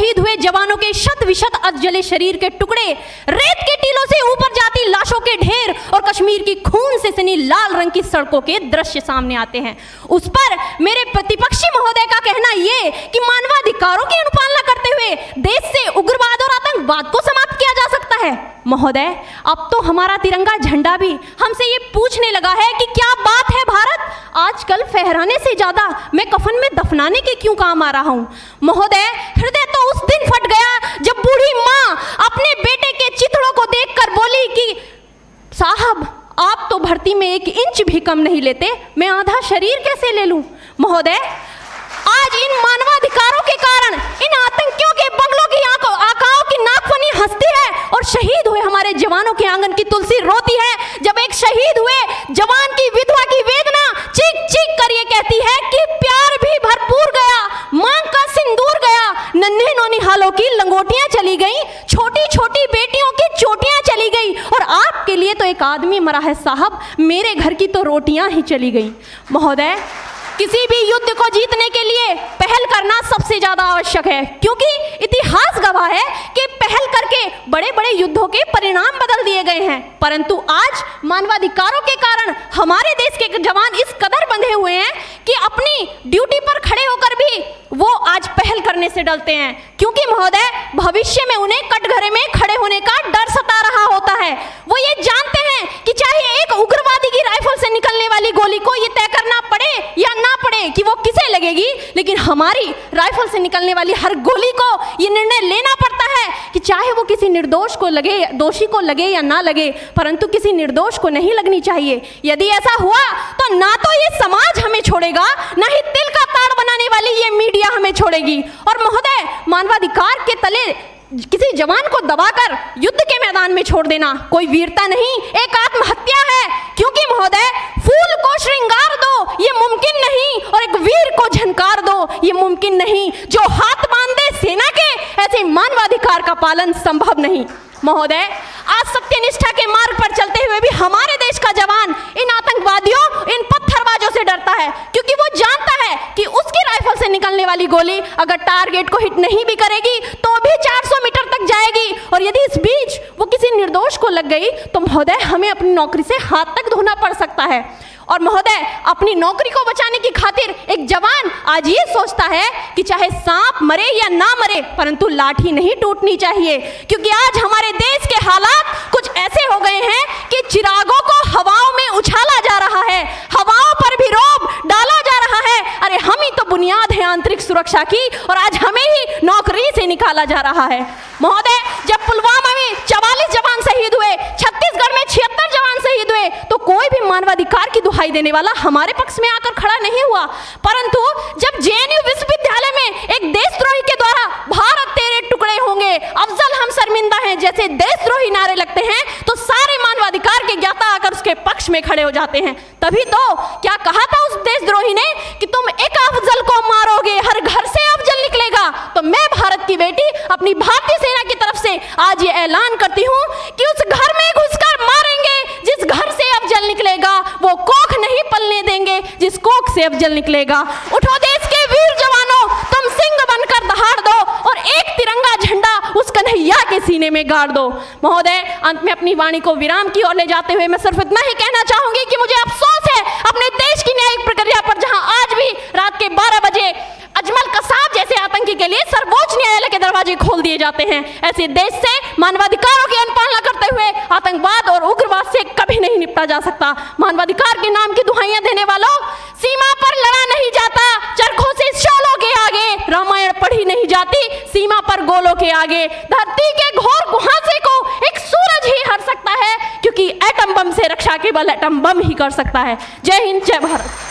शहीद हुए जवानों के शत विशत अधजले शरीर के टुकड़े, रेत के टीलों से ऊपर जाती लाशों के ढेर और कश्मीर की खून से सनी लाल रंग की सड़कों के दृश्य सामने आते हैं। उस पर मेरे प्रतिपक्षी महोदय का कहना ये कि मानवाधिकारों की अनुपालना करते हुए देश से उग्रवाद और आतंकवाद को समाप्त किया जा सकता है। महोदय, अब तो हमारा तिरंगा झंडा भी हमसे ये पूछने लगा है कि क्या बात है भारत, आजकल फहराने से ज्यादा मैं कफन में दफनाने के क्यों काम आ रहा हूँ। महोदय, हृदय तो उस दिन फट गया जब बूढ़ी माँ अपने बेटे के चिथड़ों को देखकर बोली कि साहब, आप तो भर्ती में 1 इंच भी कम नहीं लेते, मैं आधा शरीर कैसे ले लूं। महोदय, आज इन मानवाधिकारों के कारण इन आतंकियों के बंगलों की आकाओं की नागफनी हंसती है और शहीद हुए हमारे जवानों के आंगन की तुलसी रोती है। जब एक शहीद हुए जवान की विधवा की वेदना चीख चीख कर ये कहती है कि प्यार भी भरपूर गया, मांग का सिंदूर गया, नन्हे नौनिहालों की लंगोटियां चली गई, छोटी छोटी बेटियों की चोटियां चली गई और आपके लिए तो एक आदमी मरा है साहब, मेरे घर की तो रोटियां ही चली गई। महोदय, किसी भी युद्ध को जीतने के लिए पहल करना सबसे ज्यादा आवश्यक है, क्योंकि इतिहास गवाह है कि पहल करके बड़े बड़े युद्धों के परिणाम बदल दिए गए हैं। परंतु आज मानवाधिकारों के कारण हमारे देश के जवान इस कदर बंधे हुए हैं कि अपनी ड्यूटी पर खड़े होकर भी वो आज पहल करने से डरते हैं, क्योंकि महोदय भविष्य में उन्हें कटघरे में खड़े होने का डर सता रहा होता है। वो ये जानते हैं कि चाहे एक उग्रवादी की राइफल से निकलने वाली गोली को ये तय करना पड़े या ना पड़े कि वो किसे लगेगी, लेकिन हमारी राइफल से निकलने वाली हर गोली को ये निर्णय लेना पड़ता है कि चाहे वो किसी निर्दोष को लगे, दोषी को लगे या ना लगे, परंतु किसी निर्दोष को नहीं लगनी चाहिए। यदि ऐसा हुआ तो ना तो ये समाज हमें छोड़ेगा, ना ही तिल का ताड़ बनाने वाली ये मीडिया हमें छोड़ेगी। और महोदय, मानवाधिकार के तले किसी जवान को दबाकर युद्ध के मैदान में छोड़ देना कोई वीरता नहीं, एक आत्महत्या है। क्योंकि महोदय, फूल को श्रृंगार दो ये मुमकिन नहीं और एक वीर को झनकार दो ये मुमकिन नहीं। जो हाथ बांध दे सेना के, ऐसे मानवाधिकार का पालन संभव नहीं। महोदय, आज सत्यनिष्ठा के मार्ग पर चलते हुए भी हमारे देश का जवान इन आतंकवादियों, इन पत्थरबाजों से डरता है, क्योंकि वो जानता है कि उसकी राइफल से निकलने वाली गोली अगर टारगेट को हिट नहीं भी करेगी तो भी 400 मीटर तक जाएगी, और यदि इस बीच वो किसी निर्दोष को लग गई तो महोदय हमें अपनी नौकरी से हाथ तक धोना पड़ सकता है। और महोदय, अपनी नौकरी को बचाने की खातिर एक जवान आज ये सोचता है कि चाहे सांप मरे या ना मरे, परंतु लाठी नहीं टूटनी चाहिए, क्योंकि आज हमारे देश के हालात कुछ ऐसे हो गए हैं कि चिरागों को हवाओं में उछाला जा रहा है, हवाओं पर भी रोब डाला जा रहा है। अरे हम ही तो बुनियाद है आंतरिक सुरक्षा की, और आज हमें ही नौकरी से निकाला जा रहा है। महोदय, जब पुलवामा में 44 जवान शहीद हुए, छत्तीसगढ़ में 76 जवान शहीद हुए, तो कोई भी मानवाधिकार की दुहाई देने वाला हमारे पक्ष में आकर खड़ा नहीं हुआ। परंतु जब जेएनयू विश्वविद्यालय में एक देशद्रोही के द्वारा भारत तेरे टुकड़े होंगे, अफजल हम शर्मिंदा हैं जैसे देशद्रोही नारे लगते हैं, तो सारे मानवाधिकार के ज्ञाता आकर उसके पक्ष में खड़े हो जाते हैं। तभी तो क्या कहा था उस देशद्रोही ने कि तुम एक अफजल को मारोगे, हर घर से अफजल निकलेगा। तो मैं भारत की बेटी अपनी भारतीय सेना की तरफ से आज ये ऐलान करती हूँ कि उस घर में घुसकर मारेंगे जिस घर से अफजल निकलेगा, वो कोख नहीं पलने देंगे जिस कोख से अफजल निकलेगा। उठो देश के वीर जवानों, तुम सिंह बनकर दहाड़ दो और एक तिरंगा झंडा उस कन्हैया के सीने में गाड़ दो। महोदय, अंत में अपनी वाणी को विराम की ओर ले जाते हुए मैं सिर्फ इतना ही कहना चाहूंगी कि मुझे अफसोस है अपने देश की न्यायिक प्रक्रिया पर, जहां आज भी रात के 12 बजे अजमल कसाब जैसे आतंकी के लिए सर्वोच्च न्यायालय के दरवाजे खोल दिए जाते हैं। ऐसे देश से मानवाधिकारों की अनुपालना करते हुए आतंकवाद और उग्रवाद से कभी नहीं निपटा जा सकता। मानवाधिकार के नाम की दुहाइयां देने वालों, सीमा पर लड़ा नहीं जाता चरखों से शोलों के आगे, रामायण पढ़ी नहीं जाती सीमा पर गोलों के आगे। धरती के घोर कुहासे को एक सूरज ही हर सकता है, क्योंकि एटम बम से रक्षा केवल एटम बम ही कर सकता है। जय हिंद, जय भारत।